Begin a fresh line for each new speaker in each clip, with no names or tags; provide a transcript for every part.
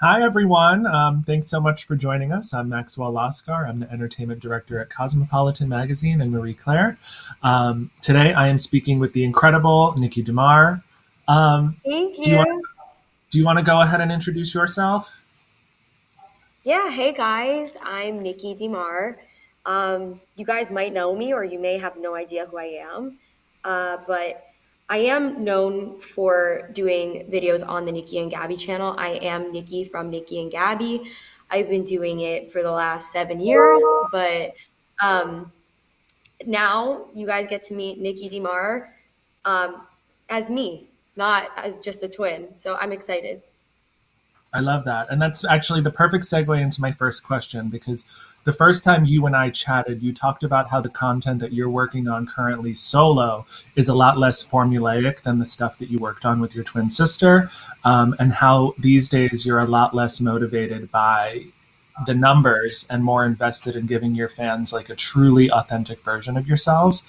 Hi, everyone. Thanks so much for joining us. I'm Maxwell Losgar. I'm the entertainment director at Cosmopolitan Magazine and Marie Claire. Today, I am speaking with the incredible Niki Demar. Um,
Thank
do you want,
you.
do you want to go ahead and introduce yourself?
Yeah, hey guys, I'm Niki Demar. You guys might know me or you may have no idea who I am, but I am known for doing videos on the Nikki and Gabby channel. I am Nikki from Nikki and Gabby. I've been doing it for the last 7 years, but um, now you guys get to meet Niki Demar um, as me, not as just a twin. So I'm excited.
I love that. And that's actually the perfect segue into my first question because the first time you and I chatted, you talked about how the content that you're working on currently solo is a lot less formulaic than the stuff that you worked on with your twin sister, and how these days you're a lot less motivated by the numbers and more invested in giving your fans like a truly authentic version of yourself.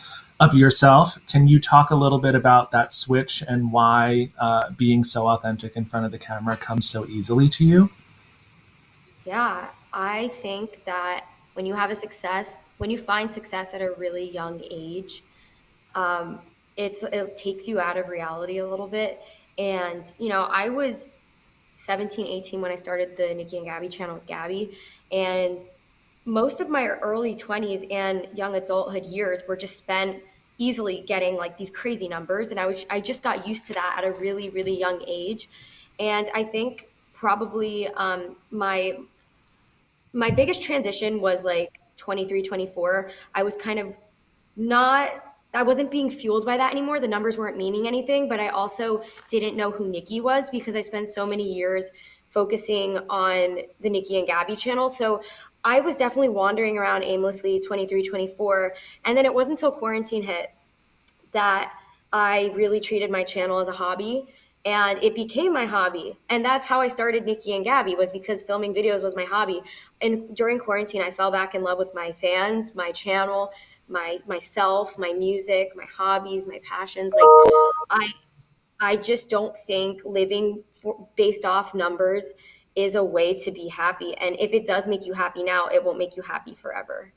Can you talk a little bit about that switch and why being so authentic in front of the camera comes so easily to you?
Yeah, I think that when you find success at a really young age, um, it takes you out of reality a little bit. And, I was 17, 18 when I started the Nikki and Gabby channel with Gabby. And most of my early 20s and young adulthood years were just spent easily getting like these crazy numbers. And I just got used to that at a really, really young age. And I think probably my biggest transition was like 23, 24. I was kind of not I wasn't being fueled by that anymore. The numbers weren't meaning anything, but I also didn't know who Nikki was because I spent so many years focusing on the Nikki and Gabby channel. So I was definitely wandering around aimlessly 23, 24. And then it wasn't until quarantine hit that I really treated my channel as a hobby, and it became my hobby. And that's how I started Nikki and Gabby, was because filming videos was my hobby. And during quarantine, I fell back in love with my fans, my channel, myself, my music, my hobbies, my passions. Like I I just don't think living based off numbers is a way to be happy. And if it does make you happy now, it won't make you happy forever.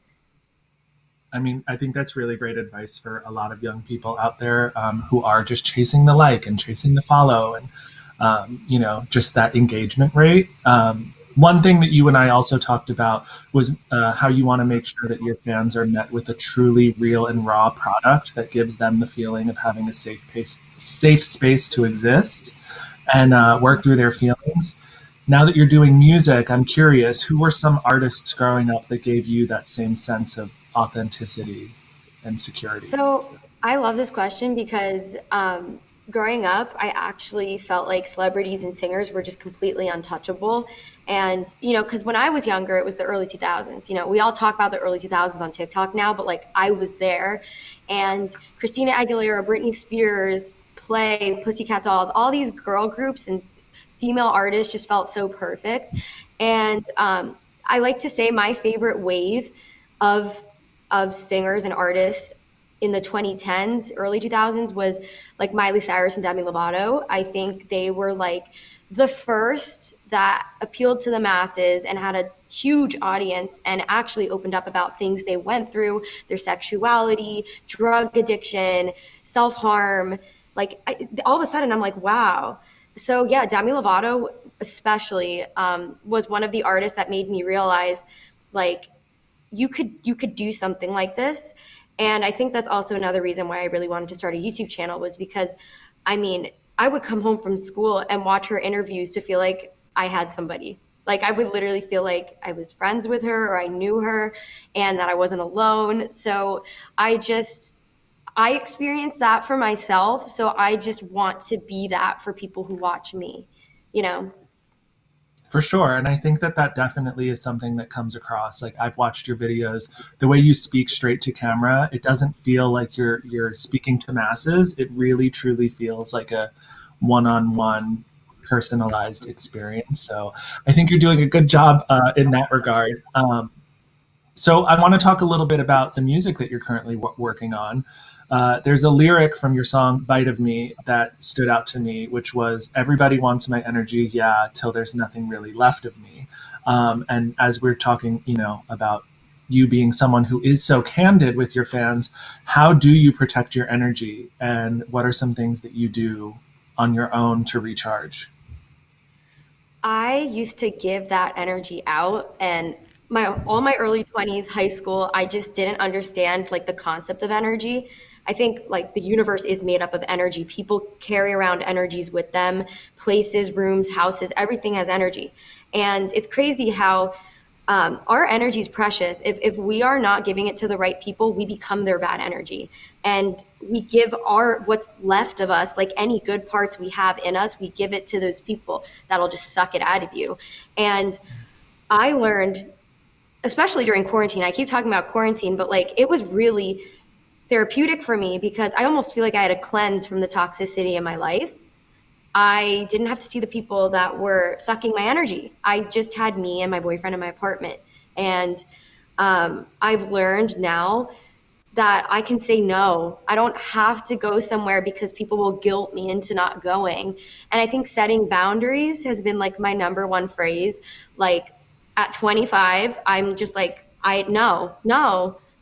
I mean, I think that's really great advice for a lot of young people out there who are just chasing the like and chasing the follow and, just that engagement rate. One thing that you and I also talked about was how you want to make sure that your fans are met with a truly real and raw product that gives them the feeling of having a safe space to exist and work through their feelings. Now that you're doing music, I'm curious, who were some artists growing up that gave you that same sense of authenticity and security?
So I love this question because growing up, I actually felt like celebrities and singers were just completely untouchable. And, because when I was younger, it was the early 2000s. We all talk about the early 2000s on TikTok now, but like I was there. And Christina Aguilera, Britney Spears, Play, Pussycat Dolls, all these girl groups and female artists just felt so perfect. And I like to say my favorite wave of singers and artists in the 2010s, early 2000s was like Miley Cyrus and Demi Lovato. I think they were like the first that appealed to the masses and had a huge audience and actually opened up about things they went through, their sexuality, drug addiction, self-harm. Like all of a sudden I'm like, wow. So yeah, Demi Lovato especially was one of the artists that made me realize like you could do something like this. And I think that's also another reason why I really wanted to start a YouTube channel, was because I mean, I would come home from school and watch her interviews to feel like I had somebody. Like I would literally feel like I was friends with her or I knew her and that I wasn't alone. So I experienced that for myself. So I just want to be that for people who watch me, you know?
For sure. And I think that that definitely is something that comes across. Like I've watched your videos, the way you speak straight to camera, it doesn't feel like you're speaking to masses. It really truly feels like a one-on-one personalized experience. So I think you're doing a good job in that regard. So So I want to talk a little bit about the music that you're currently working on. There's a lyric from your song "Bite of Me" that stood out to me, which was "Everybody wants my energy, yeah, till there's nothing really left of me." And as we're talking, about you being someone who is so candid with your fans, how do you protect your energy, and what are some things that you do on your own to recharge?
I used to give that energy out, and all my early 20s, high school, I just didn't understand like the concept of energy. I think like the universe is made up of energy. People carry around energies with them, places, rooms, houses, everything has energy. And it's crazy how our energy is precious. If we are not giving it to the right people, we become their bad energy. And we give what's left of us, like any good parts we have in us, we give it to those people that'll just suck it out of you. And I learned, especially during quarantine, I keep talking about quarantine, but like it was really therapeutic for me because I almost feel like I had a cleanse from the toxicity in my life. I didn't have to see the people that were sucking my energy. I just had me and my boyfriend in my apartment. And I've learned now that I can say no. I don't have to go somewhere because people will guilt me into not going. And I think setting boundaries has been like my number one phrase. Like at 25, I'm just like, no.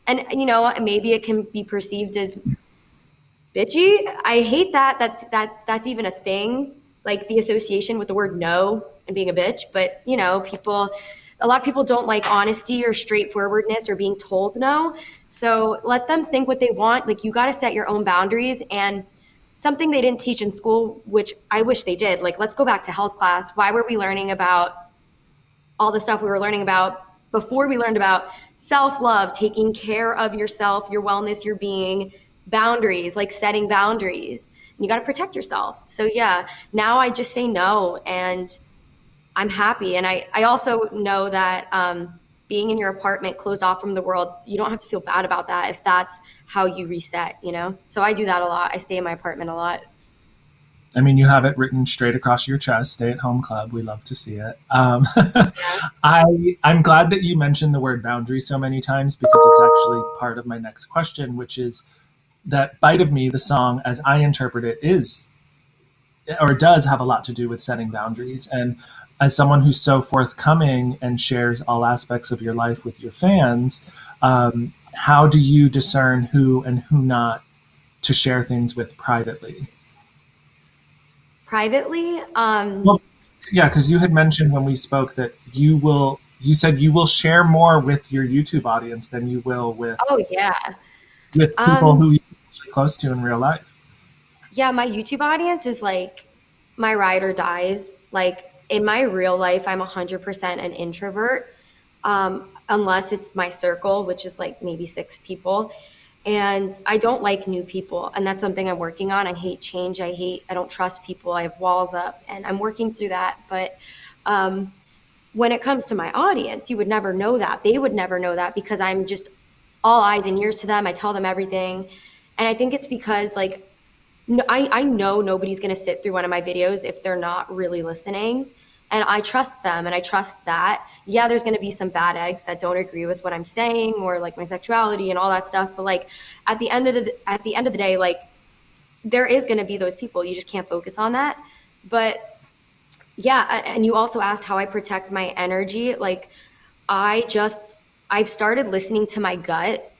And maybe it can be perceived as bitchy. I hate that. That's even a thing. Like the association with the word no and being a bitch. But a lot of people don't like honesty or straightforwardness or being told no. So let them think what they want. Like you got to set your own boundaries. And something they didn't teach in school, which I wish they did. Like let's go back to health class. Why were we learning about all the stuff we were learning about before we learned about self-love, taking care of yourself, your wellness, your being, boundaries, like setting boundaries? You got to protect yourself. So yeah, now I just say no and I'm happy. And I also know that being in your apartment closed off from the world, you don't have to feel bad about that if that's how you reset, So I do that a lot. I stay in my apartment a lot.
I mean, you have it written straight across your chest, Stay at Home Club. We love to see it. I'm glad that you mentioned the word boundary so many times because it's actually part of my next question, which is that Bite of Me, the song, as I interpret it, is or does have a lot to do with setting boundaries. And as someone who's so forthcoming and shares all aspects of your life with your fans, how do you discern who and who not to share things with privately?
Privately?
Well, yeah, because you had mentioned when we spoke that you said you will share more with your YouTube audience than you will with
Oh yeah.
with people who you're actually close to in real life.
Yeah, my YouTube audience is like my ride or dies. Like in my real life, I'm 100% an introvert, unless it's my circle, which is like maybe 6 people. And I don't like new people. And that's something I'm working on. I hate change. I don't trust people. I have walls up and I'm working through that. But when it comes to my audience, you would never know that. They would never know that because I'm just all eyes and ears to them. I tell them everything. And I think it's because like, I know nobody's going to sit through one of my videos if they're not really listening. And I trust them and I trust that. Yeah, there's going to be some bad eggs that don't agree with what I'm saying or like my sexuality and all that stuff. But like at the end of the day, like there is going to be those people. You just can't focus on that. But yeah, and you also asked how I protect my energy. Like I've started listening to my gut.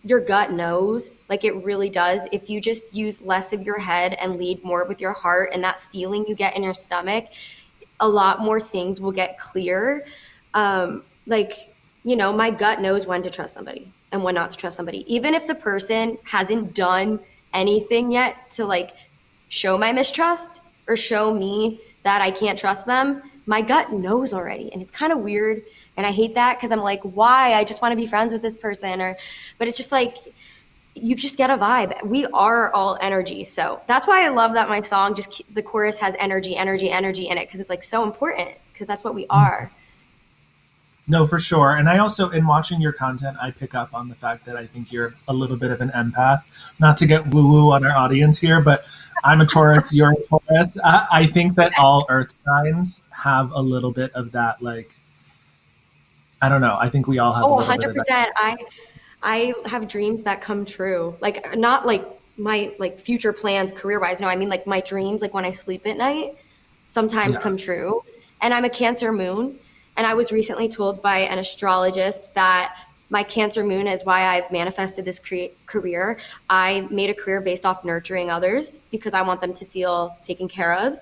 Your gut knows, like it really does. If you just use less of your head and lead more with your heart and that feeling you get in your stomach, a lot more things will get clear. My gut knows when to trust somebody and when not to trust somebody. Even if the person hasn't done anything yet to like show my mistrust or show me that I can't trust them, my gut knows already. And it's kind of weird. And I hate that because I'm like, why? I just want to be friends with this person. But it's just like, you just get a vibe. We are all energy. So that's why I love that my song, the chorus has energy in it because it's like so important because that's what we are.
No, for sure. And I also, in watching your content, I pick up on the fact that I think you're a little bit of an empath. Not to get woo-woo on our audience here, but I'm a Taurus, you're a Taurus. I think that all earth signs have a little bit of that, like, I don't know. I think we all have a
Oh,
little bit of that.
100%. I have dreams that come true. Like not like my like future plans career wise. No, I mean like my dreams, like when I sleep at night, sometimes
Yeah.
come true. And I'm a Cancer moon. And I was recently told by an astrologist that my Cancer moon is why I've manifested this career. I made a career based off nurturing others because I want them to feel taken care of.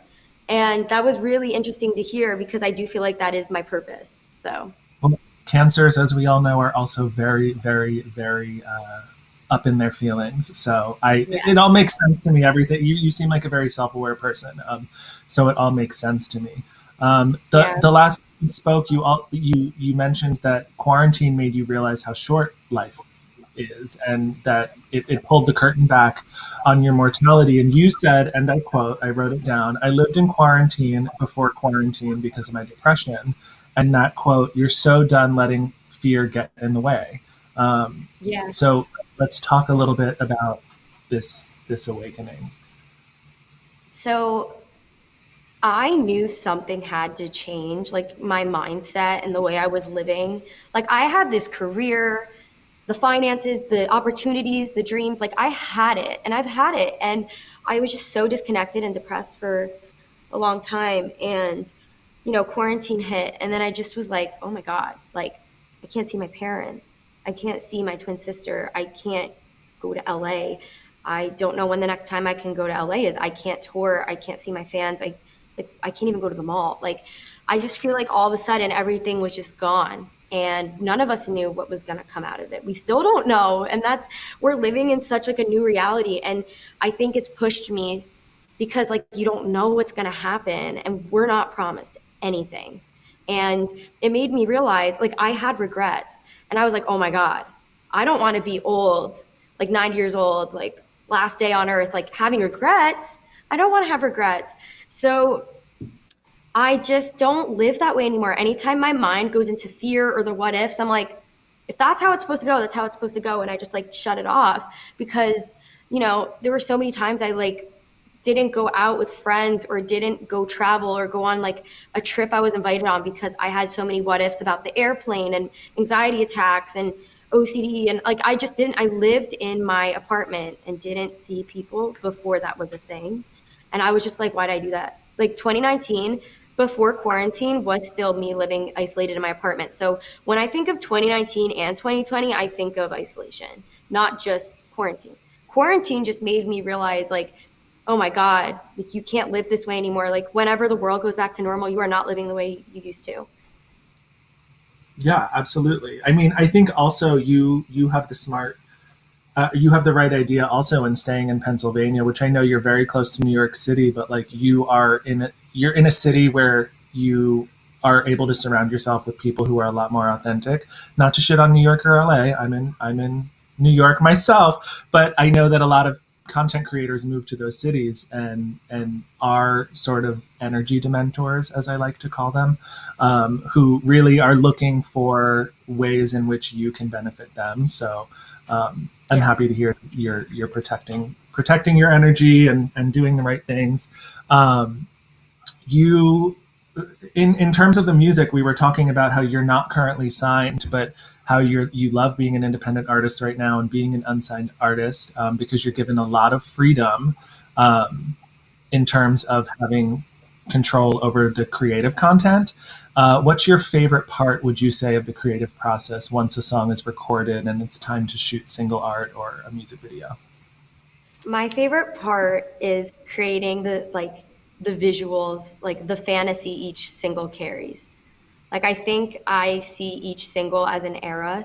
And that was really interesting to hear because I do feel like that is my purpose. So,
Well, cancers, as we all know, are also very, very, very up in their feelings. So it all
yes.
makes sense to me. Everything you seem like a very self-aware person, so it all makes sense to me.
Yeah.
The last time you spoke, you mentioned that quarantine made you realize how short life is, and that it pulled the curtain back on your mortality. And you said, and I quote, I wrote it down: "I lived in quarantine before quarantine because of my depression." And that quote, "You're so done letting fear get in the way." Um,
Yeah.
so let's talk a little bit about this awakening.
So I knew something had to change, like my mindset and the way I was living. Like I had this career, the finances, the opportunities, the dreams, like I had it and I've had it. And I was just so disconnected and depressed for a long time. And, quarantine hit. And then I just was like, oh my God, like I can't see my parents. I can't see my twin sister. I can't go to LA. I don't know when the next time I can go to LA is. I can't tour. I can't see my fans. I can't even go to the mall. Like I just feel like all of a sudden everything was just gone and none of us knew what was going to come out of it. We still don't know. And we're living in such like a new reality. And I think it's pushed me because like you don't know what's going to happen and we're not promised anything. And it made me realize like I had regrets and I was like, oh my God, I don't want to be old, like 90 years old, like last day on earth, like having regrets. I don't want to have regrets. So I just don't live that way anymore. Anytime my mind goes into fear or the what ifs, I'm like, if that's how it's supposed to go, that's how it's supposed to go. And I just like shut it off because, there were so many times I like didn't go out with friends or didn't go travel or go on like a trip I was invited on because I had so many what ifs about the airplane and anxiety attacks and OCD. And like, I lived in my apartment and didn't see people before that was a thing. And I was just like, why did I do that? Like 2019, before quarantine, was still me living isolated in my apartment. So when I think of 2019 and 2020, I think of isolation, not just quarantine. Quarantine just made me realize, like, oh my God, like you can't live this way anymore. Like whenever the world goes back to normal, you are not living the way you used to.
Yeah, absolutely. I mean, I think also you have you have the right idea also in staying in Pennsylvania, which I know you're very close to New York City, but like you're in a city where you are able to surround yourself with people who are a lot more authentic. Not to shit on New York or LA. I'm in New York myself, but I know that a lot of content creators move to those cities and are sort of energy dementors, as I like to call them, who really are looking for ways in which you can benefit them. So I'm
Yeah.
happy to hear you're protecting your energy and doing the right things. You in terms of the music, we were talking about how you're not currently signed, but how you love being an independent artist right now and being an unsigned artist, because you're given a lot of freedom in terms of having control over the creative content. What's your favorite part, would you say, of the creative process once a song is recorded and it's time to shoot single art or a music video?
My favorite part is creating the visuals, like the fantasy each single carries. Like I think I see each single as an era,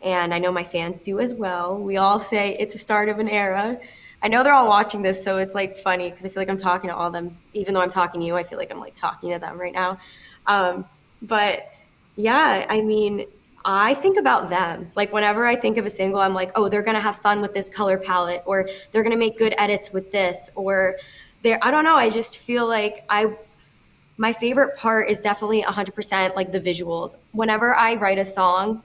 and I know my fans do as well. We all say it's a start of an era. I know they're all watching this, so it's like funny because I feel like I'm talking to all of them. Even though I'm talking to you, I feel like I'm like talking to them right now. Um, but yeah, I mean, I think about them. Like whenever I think of a single, I'm like, oh, they're gonna have fun with this color palette, or they're gonna make good edits with this, or I don't know. I just feel like my favorite part is definitely 100% like the visuals. Whenever I write a song,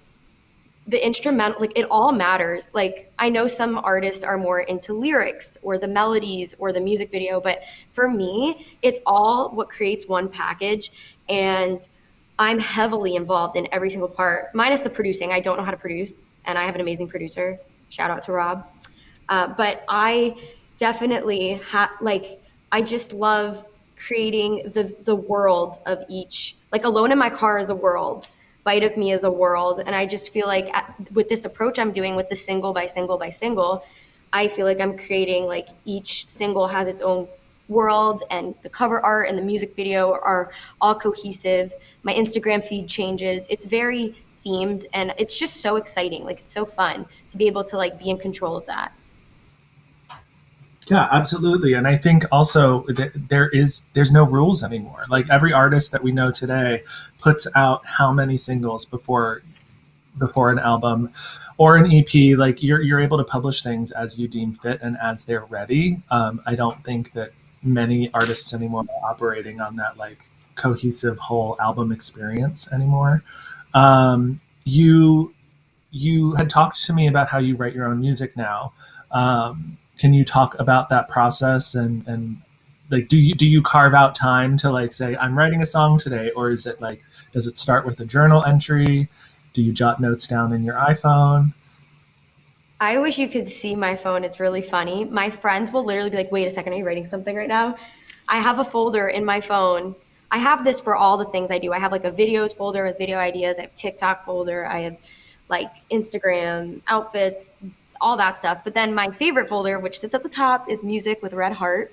the instrumental, like it all matters. Like I know some artists are more into lyrics or the melodies or the music video, but for me, it's all what creates one package. And I'm heavily involved in every single part, minus the producing. I don't know how to produce, and I have an amazing producer. Shout out to Rob. But I definitely like, I just love creating the world of each. Like, Alone in My Car is a world. Bite of Me is a world. And I just feel like with this approach I'm doing with the single by single by single, I feel like I'm creating, like, each single has its own world, and the cover art and the music video are all cohesive. My Instagram feed changes. It's very themed, and it's just so exciting. Like, it's so fun to be able to, like, be in control of that.
Yeah, absolutely. And I think also that there's no rules anymore. Like every artist that we know today puts out how many singles before an album or an EP. Like you're able to publish things as you deem fit and as they're ready. I don't think that many artists anymore are operating on that like cohesive whole album experience anymore. You had talked to me about how you write your own music now. Can you talk about that process and like do you carve out time to like say I'm writing a song today, or is it like does it start with a journal entry? Do you jot notes down in your iPhone?
I wish you could see my phone. It's really funny. My friends will literally be like, wait a second, are you writing something right now? I have a folder in my phone. I have this for all the things I do. I have like a videos folder with video ideas. I have TikTok folder. I have like Instagram, outfits, all that stuff. But then my favorite folder, which sits at the top, is music with red heart.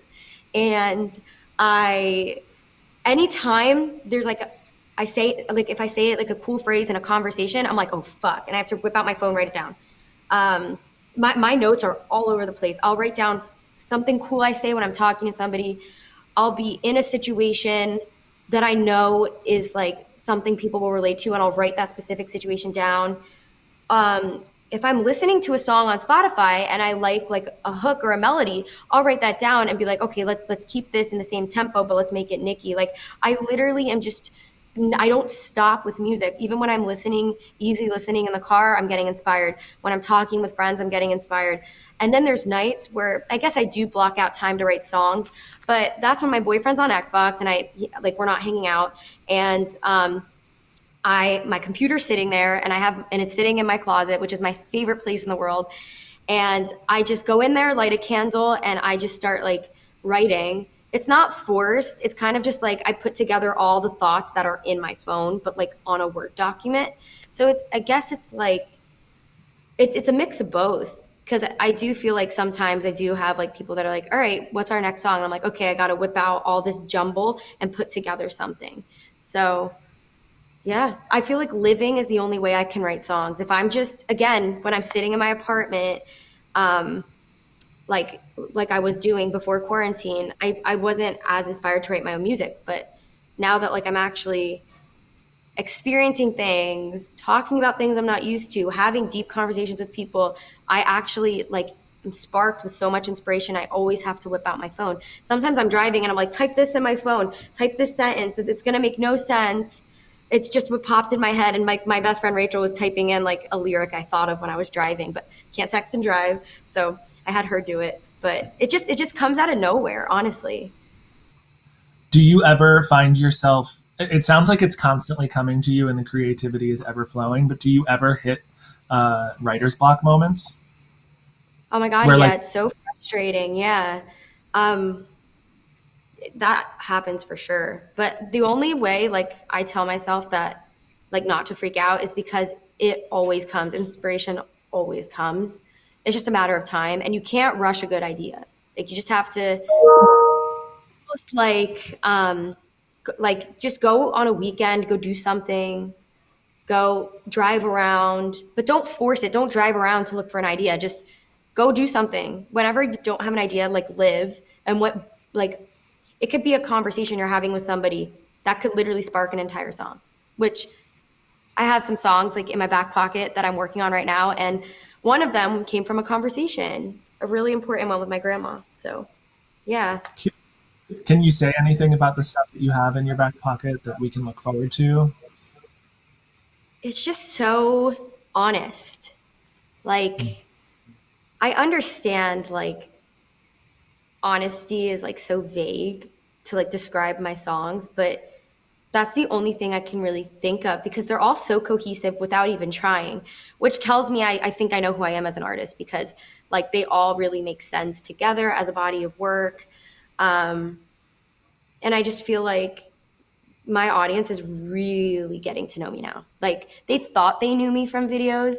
And I, anytime there's like, I say, like, if I say it like a cool phrase in a conversation, I'm like, oh, fuck. And I have to whip out my phone, write it down. Um, my notes are all over the place. I'll write down something cool I say when I'm talking to somebody. I'll be in a situation that I know is like something people will relate to, and I'll write that specific situation down. If I'm listening to a song on Spotify and I like a hook or a melody, I'll write that down and be like, okay, let's keep this in the same tempo, but let's make it Niki. Like, I literally am just, I don't stop with music. Even when I'm listening, easy listening in the car, I'm getting inspired. When I'm talking with friends, I'm getting inspired. And then there's nights where I guess I do block out time to write songs, but that's when my boyfriend's on Xbox and we're not hanging out. And my computer's sitting there, and it's sitting in my closet, which is my favorite place in the world. And I just go in there, light a candle, and I just start like writing. It's not forced. It's kind of just like I put together all the thoughts that are in my phone, but like on a Word document. So I guess it's like, it's a mix of both. Because I do feel like sometimes I do have like people that are like, all right, what's our next song? And I'm like, okay, I got to whip out all this jumble and put together something. So yeah, I feel like living is the only way I can write songs. If I'm just, again, when I'm sitting in my apartment, um, like I was doing before quarantine, I wasn't as inspired to write my own music. But now that like I'm actually experiencing things, talking about things I'm not used to, having deep conversations with people, I actually like am sparked with so much inspiration. I always have to whip out my phone. Sometimes I'm driving and I'm like, type this in my phone, type this sentence. It's going to make no sense. It's just what popped in my head. And my best friend Rachel was typing in like a lyric I thought of when I was driving, but can't text and drive. So I had her do it. But it just comes out of nowhere, honestly.
Do you ever find yourself, it sounds like it's constantly coming to you and the creativity is ever flowing, but do you ever hit writer's block moments
Oh my God,
where
yeah,
like
it's so frustrating. Yeah. Um, that happens for sure. But the only way, like, I tell myself that, like, not to freak out is because it always comes. Inspiration always comes. It's just a matter of time, and you can't rush a good idea. Like, you just have to almost like just go on a weekend, go do something, go drive around, but don't force it. Don't drive around to look for an idea. Just go do something. Whenever you don't have an idea, like live. And what, like, it could be a conversation you're having with somebody that could literally spark an entire song, which I have some songs like in my back pocket that I'm working on right now. And one of them came from a conversation, a really important one with my grandma. So yeah,
can you say anything about the stuff that you have in your back pocket that we can look forward to?
it's just so honest. Like, I understand, like, honesty is like so vague to like describe my songs, but That's the only thing I can really think of because they're all so cohesive without even trying, which tells me I think I know who I am as an artist because like they all really make sense together as a body of work. Um, and I just feel like my audience is really getting to know me now. Like they thought they knew me from videos,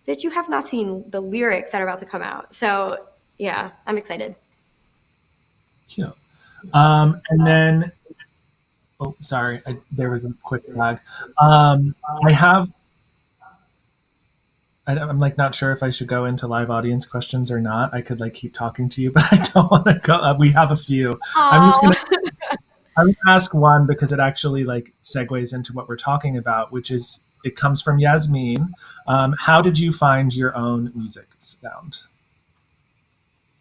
but you have not seen the lyrics that are about to come out. So yeah, I'm excited.
Cute. And then, oh, sorry, there was a quick lag. I have I'm like not sure if I should go into live audience questions or not. I could like keep talking to you, but I don't want to go. We have a few. I'm just
Oh,
gonna I'm gonna ask one because it actually like segues into what we're talking about, which is it comes from Yasmin. How did you find your own music sound?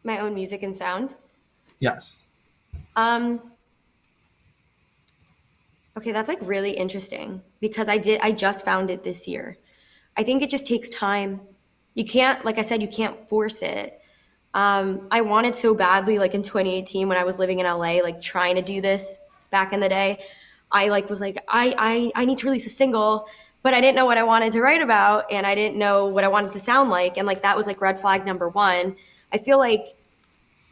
my own music and sound.
Yes.
Um, okay, that's like really interesting because I just found it this year. I think it just takes time. You can't, like I said, you can't force it. I wanted so badly, like in 2018 when I was living in LA, like trying to do this back in the day. I like was like, I need to release a single, but I didn't know what I wanted to write about and I didn't know what I wanted to sound like. And like that was like red flag number one. I feel like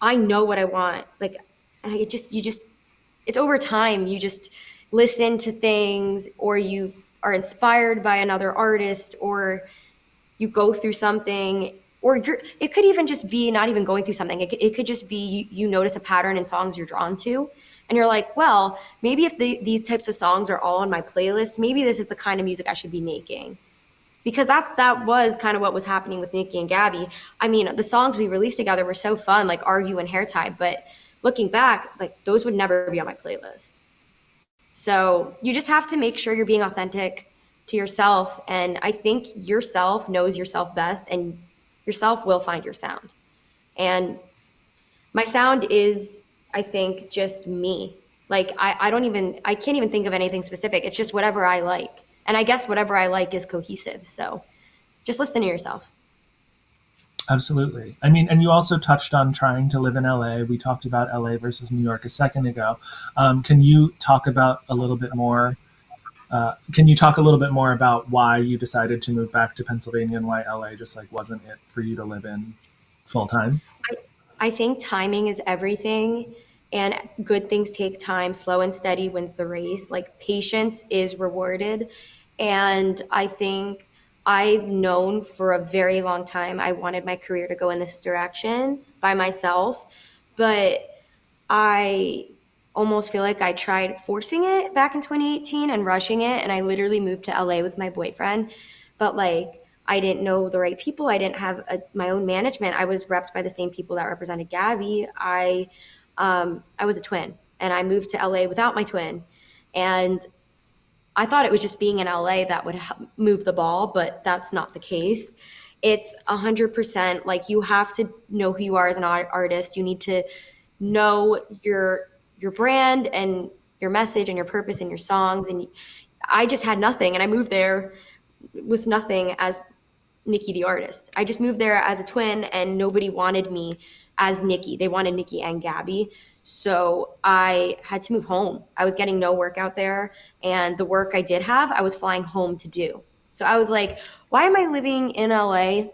I know what I want. Like, and you just, it's over time. You just listen to things or you are inspired by another artist or you go through something or it could even just be not even going through something. It could just be you notice a pattern in songs you're drawn to. And you're like, well, maybe if these types of songs are all on my playlist, maybe this is the kind of music I should be making because that was kind of what was happening with Nikki and Gabby. I mean, the songs we released together were so fun, like Argue and Hair Tie, but looking back, like those would never be on my playlist. So you just have to make sure you're being authentic to yourself. And I think yourself knows yourself best, and yourself will find your sound. And my sound is, I think, just me. Like I can't even think of anything specific. It's just whatever I like. And I guess whatever I like is cohesive. So just listen to yourself.
Absolutely. I mean, and you also touched on trying to live in LA. We talked about LA versus New York a second ago. Can you talk about a little bit more? Can you talk a little bit more about why you decided to move back to Pennsylvania and why LA just like wasn't it for you to live in full time?
I, I think timing is everything and good things take time. Slow and steady wins the race. Like patience is rewarded. And I think I've known for a very long time I wanted my career to go in this direction by myself. But I almost feel like I tried forcing it back in 2018 and rushing it. And I literally moved to LA with my boyfriend. But like, I didn't know the right people. I didn't have my own management. I was repped by the same people that represented Gabby. I was a twin and I moved to LA without my twin. And I thought it was just being in LA that would move the ball, but that's not the case. It's 100% like you have to know who you are as an artist. You need to know your brand and your message and your purpose and your songs. And I just had nothing, and I moved there with nothing as Niki the artist. I just moved there as a twin, and nobody wanted me as Niki. They wanted Niki and Gabby. So I had to move home. I was getting no work out there, and the work I did have, I was flying home to do. So I was like, why am I living in LA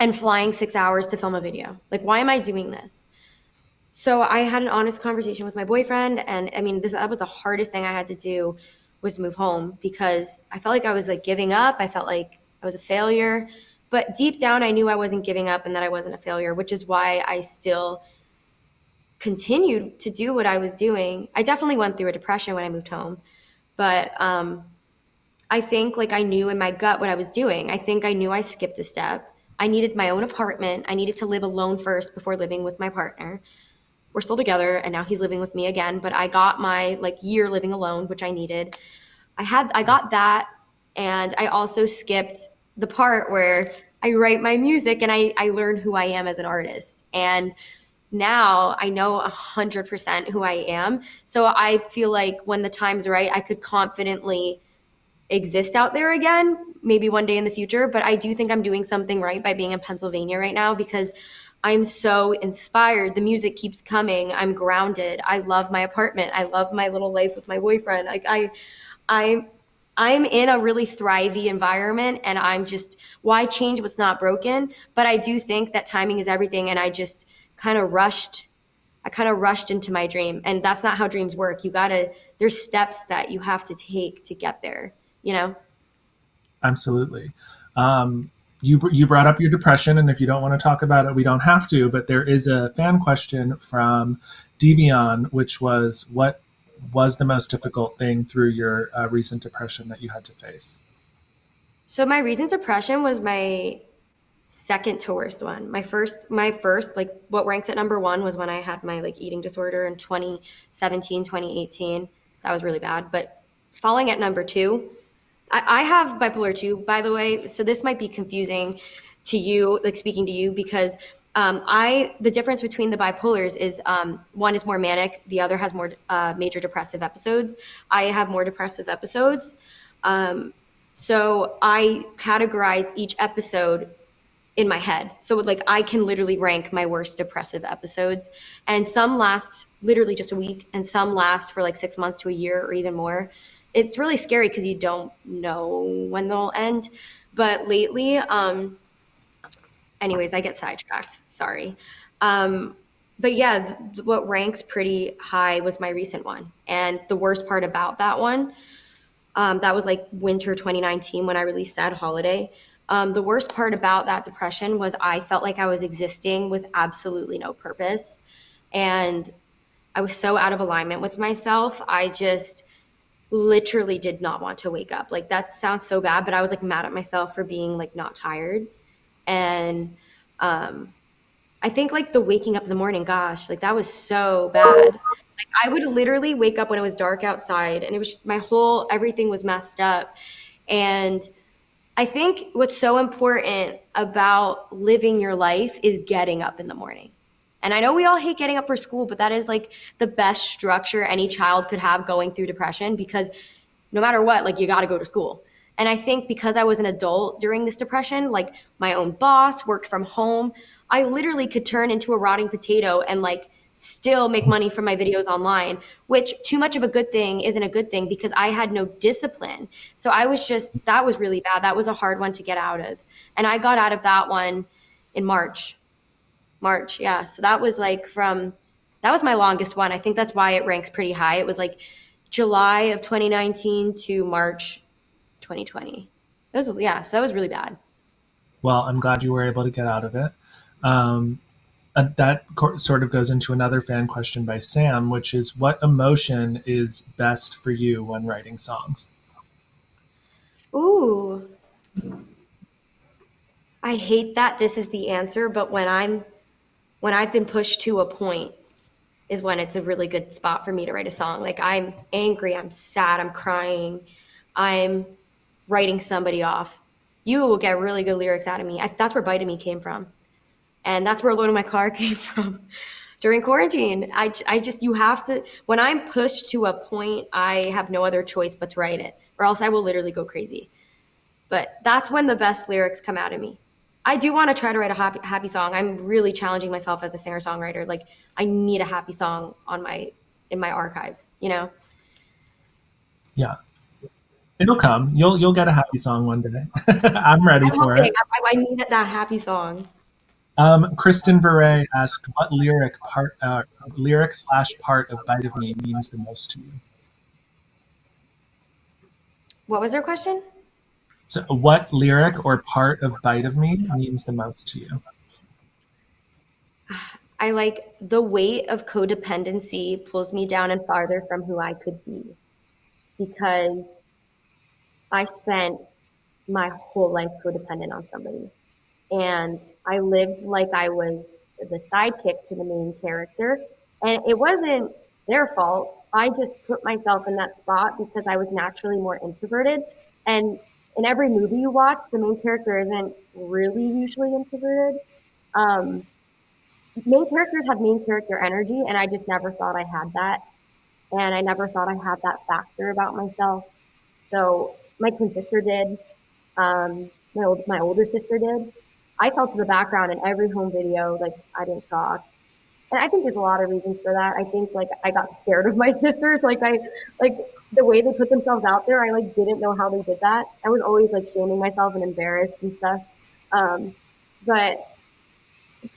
and flying 6 hours to film a video? Like, why am I doing this? So I had an honest conversation with my boyfriend, and I mean, that was the hardest thing I had to do was move home because I felt like I was like giving up. I felt like I was a failure, but deep down, I knew I wasn't giving up and that I wasn't a failure, which is why I still continued to do what I was doing. I definitely went through a depression when I moved home, but I think like I knew in my gut what I was doing. I think I knew I skipped a step. I needed my own apartment. I needed to live alone first before living with my partner. We're still together and now he's living with me again, but I got my like year living alone, which I needed. I got that, and I also skipped the part where I write my music and I learn who I am as an artist. And now I know 100% who I am. So I feel like when the time's right, I could confidently exist out there again, maybe one day in the future. But I do think I'm doing something right by being in Pennsylvania right now because I'm so inspired. The music keeps coming. I'm grounded. I love my apartment. I love my little life with my boyfriend. I I'm in a really thrivey environment, and I'm just, why change what's not broken? But I do think that timing is everything, and I just kind of rushed. I kind of rushed into my dream, and that's not how dreams work. There's steps that you have to take to get there, you know?
Absolutely. You brought up your depression, and if you don't want to talk about it, we don't have to. But there is a fan question from Devion, which was, what was the most difficult thing through your recent depression that you had to face?
So my recent depression was my second to worst one. My first, like what ranks at number one was when I had my like eating disorder in 2017, 2018. That was really bad. But falling at number two, I have bipolar 2, by the way, so this might be confusing to you, like speaking to you, because the difference between the bipolars is one is more manic, the other has more major depressive episodes. I have more depressive episodes. Um, so I categorize each episode in my head. So like I can literally rank my worst depressive episodes, and some last literally just a week and some last for like 6 months to a year or even more. It's really scary because you don't know when they'll end. But lately, anyways, I get sidetracked. Sorry. Um, but yeah, what ranks pretty high was my recent one. And the worst part about that one, that was like winter 2019 when I released Sad Holiday. The worst part about that depression was I felt like I was existing with absolutely no purpose. And I was so out of alignment with myself. I just literally did not want to wake up. Like that sounds so bad, but I was like mad at myself for being like not tired. And um, I think like the waking up in the morning, gosh, like that was so bad. Like I would literally wake up when it was dark outside, and it was just everything was messed up. And I think what's so important about living your life is getting up in the morning. And I know we all hate getting up for school, but that is like the best structure any child could have going through depression, because no matter what, like you got to go to school. And I think because I was an adult during this depression, like my own boss, worked from home, I literally could turn into a rotting potato and like still make money from my videos online, which too much of a good thing isn't a good thing because I had no discipline. So that was really bad. That was a hard one to get out of. And I got out of that one in March. March, yeah. So that was my longest one. I think that's why it ranks pretty high. It was like July of 2019 to March 2020. Yeah, so that was really bad.
Well, I'm glad you were able to get out of it. Um, sort of goes into another fan question by Sam, which is, what emotion is best for you when writing songs?
Ooh, I hate that this is the answer, but when I've been pushed to a point is when it's a really good spot for me to write a song. Like I'm angry, I'm sad, I'm crying, I'm writing somebody off. You will get really good lyrics out of me. That's where Bite of Me came from. And that's where Alone in My Car came from during quarantine. I just, you have to, when I'm pushed to a point, I have no other choice but to write it, or else I will literally go crazy. But that's when the best lyrics come out of me. I do want to try to write a happy song. I'm really challenging myself as a singer songwriter. Like I need a happy song in my archives, you know?
Yeah, it'll come. You'll get a happy song one day. I'm ready
I'm
for
hoping
it.
I need that happy song.
Kristen Verre asked, what lyric slash part of Bite of Me means the most to you?
What was her question?
So, what lyric or part of Bite of Me means the most to you?
I like the weight of codependency pulls me down and farther from who I could be, because I spent my whole life codependent on somebody. And I lived like I was the sidekick to the main character. And it wasn't their fault. I just put myself in that spot because I was naturally more introverted. And in every movie you watch, the main character isn't really usually introverted. Um, Main characters have main character energy, and I just never thought I had that. And I never thought I had that factor about myself. So my twin sister did. My older sister did. I fell to the background in every home video. Like I didn't talk. And I think there's a lot of reasons for that. I think like I got scared of my sisters. Like the way they put themselves out there, I like didn't know how they did that. I was always like shaming myself and embarrassed and stuff. Um, but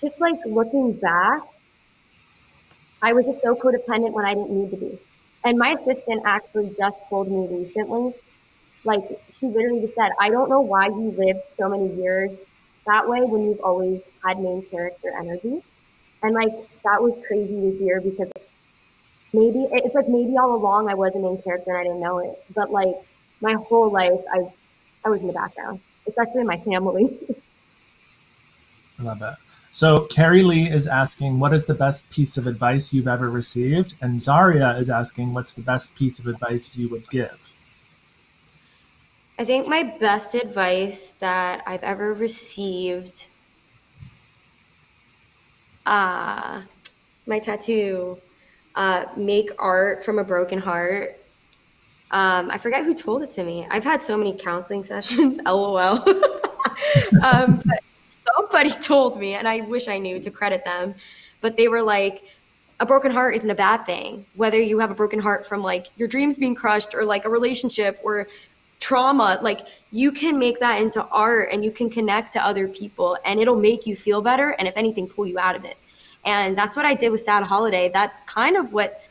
just like looking back, I was just so codependent when I didn't need to be. And my assistant actually just told me recently, like she literally just said, I don't know why you lived so many years that way when you've always had main character energy. And like that was crazy to hear because maybe it's like maybe all along I was a main character and I didn't know it. But like my whole life I was in the background, especially in my family.
I love that. So Carrie Lee is asking, what is the best piece of advice you've ever received? And Zaria is asking, what's the best piece of advice you would give?
I think my best advice that I've ever received, my tattoo, make art from a broken heart. I forget who told it to me. I've had so many counseling sessions, lol. But somebody told me, and I wish I knew to credit them, but they were like, a broken heart isn't a bad thing. Whether you have a broken heart from like your dreams being crushed or like a relationship or trauma, like you can make that into art and you can connect to other people and it'll make you feel better. And if anything, pull you out of it. And that's what I did with Sad Holiday. That's kind of what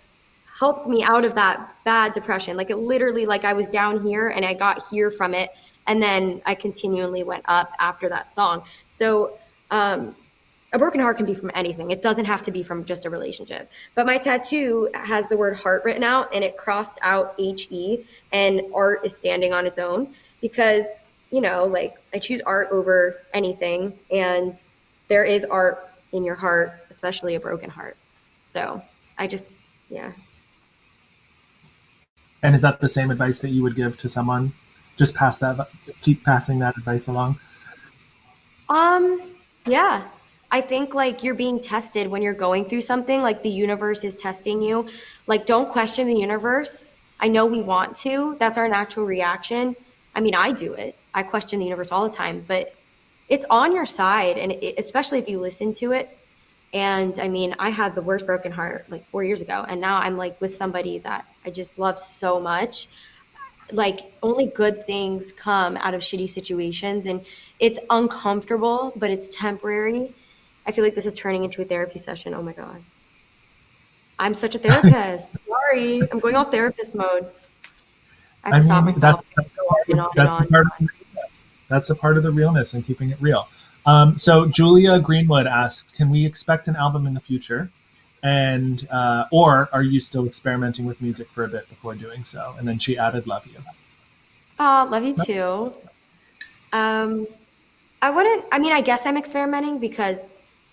helped me out of that bad depression. Like it literally, like I was down here and I got here from it. And then I continually went up after that song. So, a broken heart can be from anything. It doesn't have to be from just a relationship. But my tattoo has the word heart written out and it crossed out HE and art is standing on its own because, you know, like I choose art over anything and there is art in your heart, especially a broken heart. So I just, yeah.
And is that the same advice that you would give to someone? Just pass that, keep passing that advice along.
Yeah. I think like you're being tested when you're going through something, like the universe is testing you. Like don't question the universe. I know we want to. That's our natural reaction. I mean, I do it. I question the universe all the time, but it's on your side and especially if you listen to it. And I mean, I had the worst broken heart like 4 years ago and now I'm like with somebody that I just love so much. Like only good things come out of shitty situations and it's uncomfortable but it's temporary. I feel like this is turning into a therapy session. Oh my god, I'm such a therapist. Sorry, I'm going all therapist mode. I have
I
to stop
mean,
myself. Go on and on and
that's a
on.
part of the realness. That's a part of the realness and keeping it real. So Julia Greenwood asked, can we expect an album in the future? And or are you still experimenting with music for a bit before doing so? And then she added, "Love you."
Oh, love you too. um I wouldn't, I mean, I guess I'm experimenting because,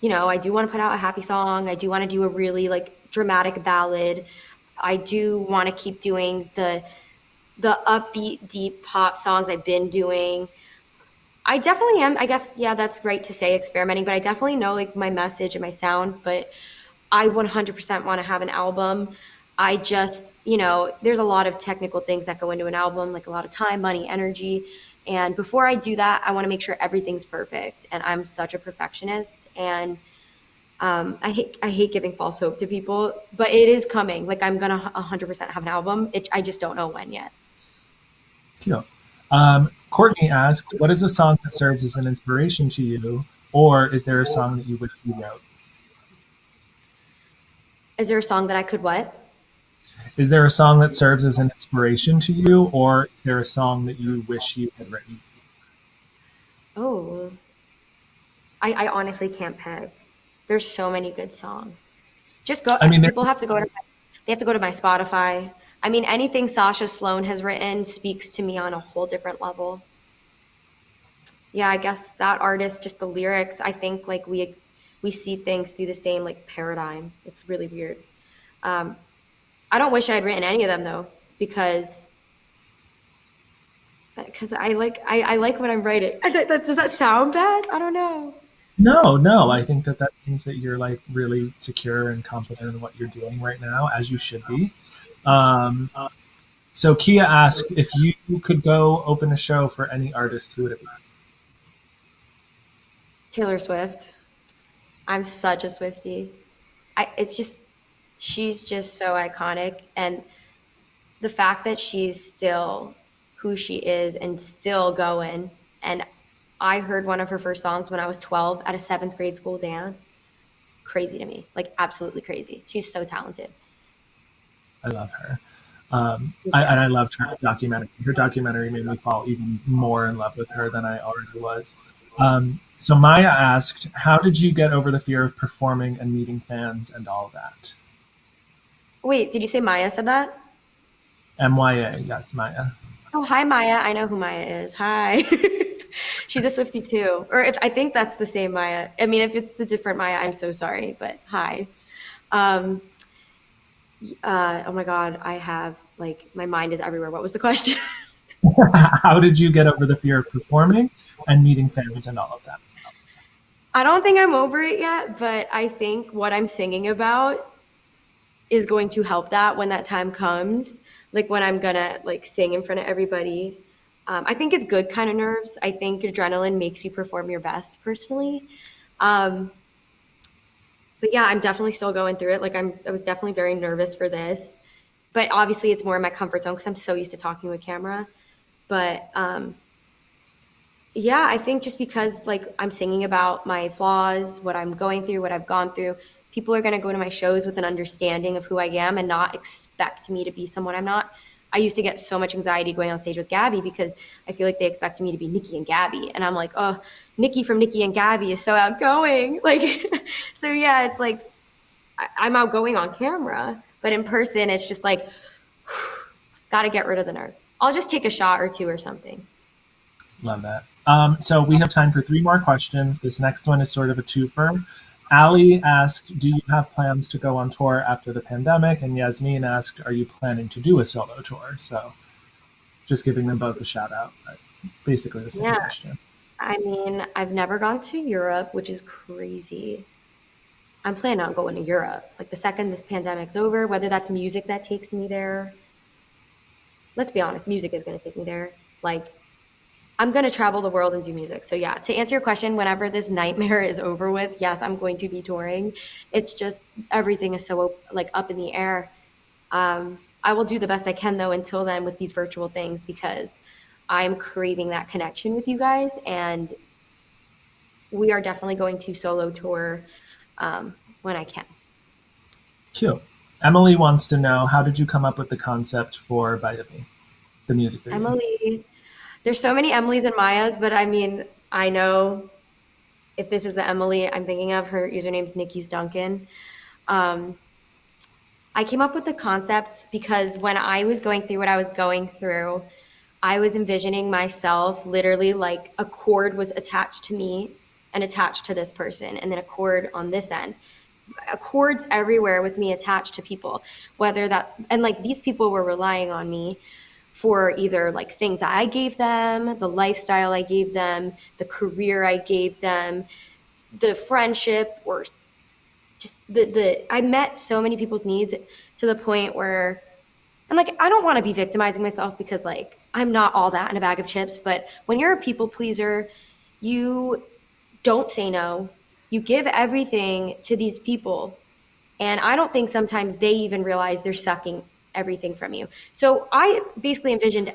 you know, I do want to put out a happy song. I do want to do a really like dramatic ballad. I do want to keep doing the upbeat, deep pop songs I've been doing. I definitely am, I guess, yeah, that's right to say experimenting, but I definitely know like my message and my sound, but I 100% want to have an album. I just, you know, there's a lot of technical things that go into an album, like a lot of time, money, energy. And before I do that, I want to make sure everything's perfect. And I'm such a perfectionist. And I hate giving false hope to people, but it is coming. Like I'm gonna 100% have an album. I just don't know when yet.
Cute. Courtney asked, "What is a song that serves as an inspiration to you, or is there a song that you wish you wrote?"
Is there a song that I could what?
Is there a song that serves as an inspiration to you, or is there a song that you wish you had written?
Oh, I honestly can't pick. There's so many good songs. Just go.
I mean, there,
People have to go to. They have to go to my Spotify. I mean, anything Sasha Sloan has written speaks to me on a whole different level. Yeah, I guess that artist, just the lyrics. I think like we see things through the same like paradigm. It's really weird. Um, I don't wish I had written any of them though, because I like what I'm writing. Does that sound bad? I don't know.
no, no. I think that that means that you're like really secure and confident in what you're doing right now, as you should be. Um, so Kia asked, if you could go open a show for any artist, who would it be?
Taylor Swift. I'm such a Swiftie. It's just, she's just so iconic. And the fact that she's still who she is and still going. And I heard one of her first songs when I was 12 at a seventh grade school dance. Crazy to me. Like, absolutely crazy. She's so talented.
I love her.
Yeah.
And I loved her documentary. Her documentary made me fall even more in love with her than I already was. So Maya asked, how did you get over the fear of performing and meeting fans and all that?
Wait, did you say Maya said that?
MYA, yes, Maya.
Oh, hi, Maya. I know who Maya is. Hi. She's a Swiftie too. Or if I think that's the same Maya. I mean, if it's a different Maya, I'm so sorry, but hi. Um, oh my God, I have like my mind is everywhere. What was the question?
How did you get over the fear of performing and meeting fans and all of that?
I don't think I'm over it yet, but I think what I'm singing about is going to help that when that time comes. Like when I'm gonna like sing in front of everybody. I think it's good kind of nerves. I think adrenaline makes you perform your best personally. Um, but yeah, I'm definitely still going through it. Like I was definitely very nervous for this, but obviously it's more in my comfort zone because I'm so used to talking to a camera. But yeah, I think just because like I'm singing about my flaws, what I'm going through, what I've gone through, people are going to go to my shows with an understanding of who I am and not expect me to be someone I'm not. I used to get so much anxiety going on stage with Gabby because I feel like they expected me to be Niki and Gabby. And I'm like, oh, Niki from Niki and Gabby is so outgoing. Like, so yeah, it's like I'm outgoing on camera, but in person, it's just like, got to get rid of the nerves. I'll just take a shot or two or something.
Love that. So we have time for three more questions. This next one is sort of a twofer. Ali asked, do you have plans to go on tour after the pandemic? And Yasmin asked, are you planning to do a solo tour? So just giving them both a shout out, but basically the same
Yeah.
question.
I mean, I've never gone to Europe, which is crazy. I'm planning on going to Europe. Like the second this pandemic's over, whether that's music that takes me there. Let's be honest, music is going to take me there. Like I'm going to travel the world and do music. So yeah, to answer your question, whenever this nightmare is over with, yes, I'm going to be touring. It's just everything is so like up in the air. I will do the best I can though until then with these virtual things because I'm craving that connection with you guys and we are definitely going to solo tour when I can.
Cute. Emily wants to know, how did you come up with the concept for Bite of Me, the music video?
Emily, there's so many Emilys and Mayas, but I mean, I know if this is the Emily I'm thinking of, her username's Nikki's Duncan. Um, I came up with the concept because when I was going through what I was going through, I was envisioning myself literally like a cord was attached to me and attached to this person, and then a cord on this end. Cords everywhere with me attached to people, whether that's, and like these people were relying on me for either like things I gave them, the lifestyle I gave them, the career I gave them, the friendship, or just the I met so many people's needs to the point where, and like I don't want to be victimizing myself because like I'm not all that in a bag of chips, but when you're a people pleaser, you don't say no. You give everything to these people, and I don't think sometimes they even realize they're sucking everything from you. So I basically envisioned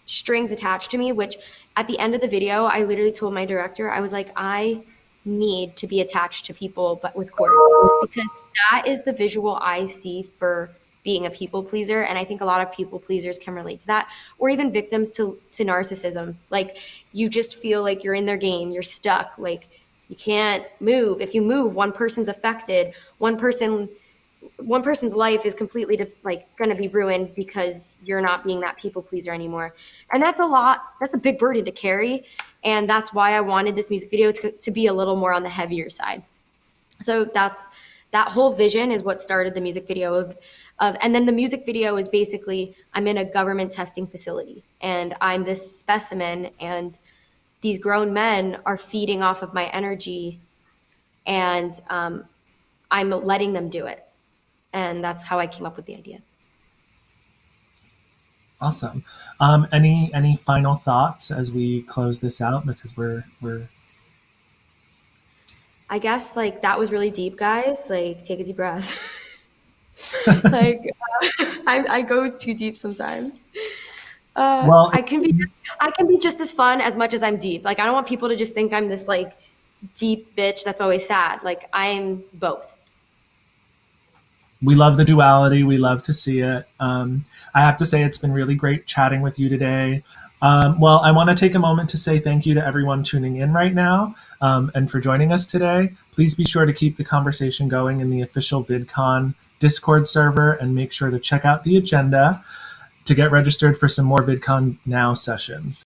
strings attached to me, which at the end of the video, I literally told my director, I was like, I need to be attached to people, but with cords, because that is the visual I see for being a people pleaser. And I think a lot of people pleasers can relate to that, or even victims to narcissism. Like you just feel like you're in their game, you're stuck, like you can't move. If you move, one person's affected, one person's life is completely like going to be ruined because you're not being that people pleaser anymore. And that's a lot. That's a big burden to carry. And that's why I wanted this music video to be a little more on the heavier side. So that whole vision is what started the music video and then the music video is basically I'm in a government testing facility and I'm this specimen and these grown men are feeding off of my energy and I'm letting them do it. And that's how I came up with the idea.
Awesome. Any final thoughts as we close this out because we're
I guess like that was really deep, guys. Like take a deep breath. Like I go too deep sometimes.
Well,
I can be just as fun as much as I'm deep. Like I don't want people to just think I'm this like deep bitch that's always sad. Like I'm both.
we love the duality. We love to see it. I have to say, it's been really great chatting with you today. Well, I want to take a moment to say thank you to everyone tuning in right now and for joining us today. Please be sure to keep the conversation going in the official VidCon Discord server and make sure to check out the agenda to get registered for some more VidCon Now sessions.